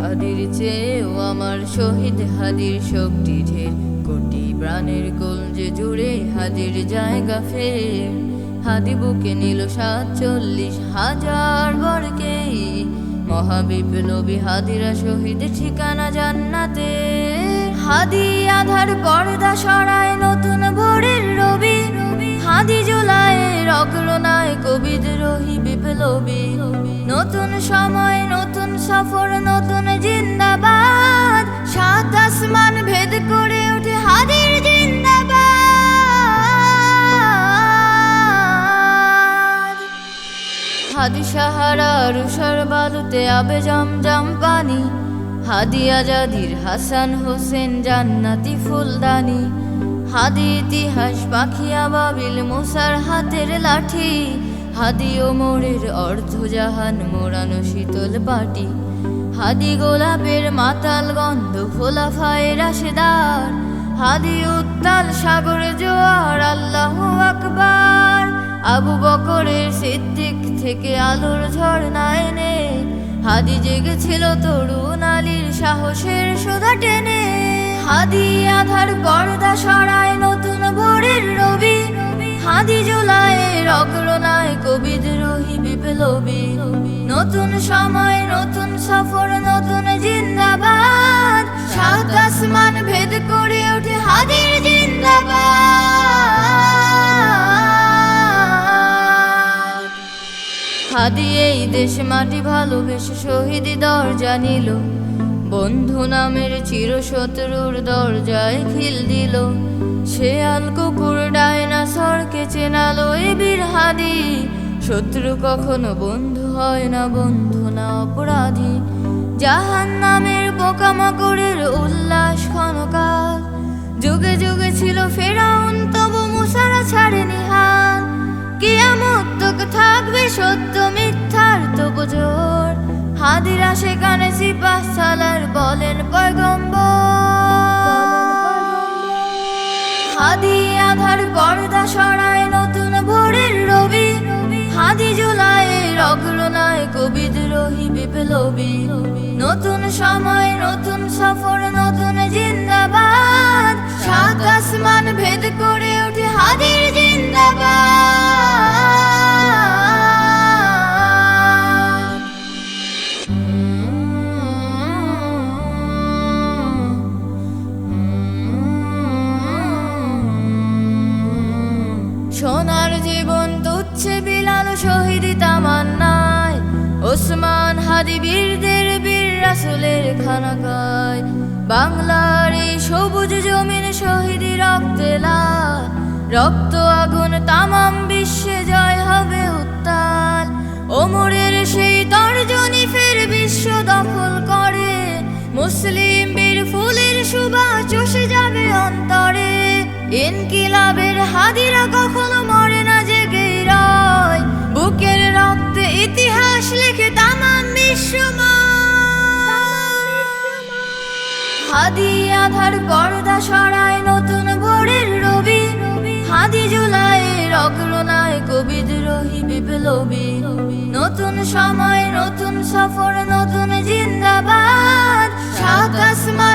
হাদির চেয়েও আমার শহীদ হাদির শক্তি ঢের, কোটি প্রাণের কলজে জুড়ে হাদির জায়গা ফের। হাদি বুকে নিল 47,000 বরকে, মহাবিপ্লবী হাদিরা শহীদ ঠিকানা জান্নাতে। হাদি আধার পর্দা সরায় নতুন ভোরের রবি, হাদি জুলাইয়ের অগ্রনায় বিদ্রোহী বিপ্লবী। নতুন সময় নতুন সফর নতুন জিন্দাবাদ, সাত আসমান ভেদ করে ওঠে হাদির জিন্দাবাদ। হাদি সাহারা রুষার বালুতে আবে জমজম পানি, হাদি আজাদির হাসান হোসেন জান্নাতি ফুলদানি। হাদি ইতিহাস পাখি আবাবিল মুসার হাতের লাঠি, হাদি ওমরের অর্ধজাহান মোড়ানো শীতল পাটি। হাদি গোলাপের মাতাল গন্ধ খোলাফায়ে রাশেদার, হাদি উত্তাল সাগর জোয়ার আল্লাহু আকবার। আবু বকরের সিদ্দিক থেকে আলোর ঝর্ণা এনে, হাদি জেগেছিল তরুণ আলীর সাহসের সুধা টেনে। হাদি আধার পর্দা সরায় নতুন ভোরের রবি, হাদি জুলাইয়ের অগ্রনায় বিদ্রোহী বিপ্লবী। নতুন সময় নতুন সফর নতুন জিন্দাবাদ, সাত আসমান ভেদ করে ওঠে হাদির জিন্দাবাদ। হাদি এই দেশ মাটি ভালোবেসে শহীদি দরজা নিল, বন্ধু নামের চিরশত্রুর দরজায় খিল দিল। শেয়াল কুকুর ডায়নাসরকে চেনালো এ বীর হাদি, শত্রু কখনো বন্ধু হয় না, বন্ধু না অপরাধী। জাহান্নামের পোকামাকড়ের উল্লাস ক্ষণকাল, যুগে যুগে ছিল ফেরাউন তবু মুসারা ছাড়েনি হাল। কিয়ামত তক থাকবে সত্য মিথ্যার তবু জোর, হাদিরা সেখানে সিপাহ সালার বলেন পয়গম্বর। হাদি আধার পর্দা সরায় নতুন ভোরের রবি, হাদি জুলাইয়ের অগ্রনায় বিদ্রোহী বিপ্লবী। নতুন সময় নতুন সফর নতুন জিন্দাবাদ, সাত আসমান ভেদ করে ওঠে হাদির জিন্দাবাদ। সোনার জীবন তুচ্ছে বিলাল শহীদি তামান্নায়, ওসমান হাদি বীরদের বীর রাসূলের খানাগায়। বাংলার এই সবুজ জমিন শহীদি রক্তে লাল, রক্ত আগুন তামাম বিশ্বে জয় হবে উত্তাল। ওমরের সেই তর্জনী ফের বিশ্ব দখল করে, মুসলিম বীর ফুলের সুবাস চষে যাবে অন্তরে। ইনকিলাবের হাদিরা কখনো মরে না, জেগেই রয়, বুকের রক্তে ইতিহাস লেখে তামাম বিশ্বময়। হাদি আধার পর্দা সরায় নতুন ভোরের রবি, হাদি জুলাইয়ের অগ্রনায় বিদ্রোহী বিপ্লবী। নতুন সময় নতুন সফর নতুন জিন্দাবাদ, সাত আসমান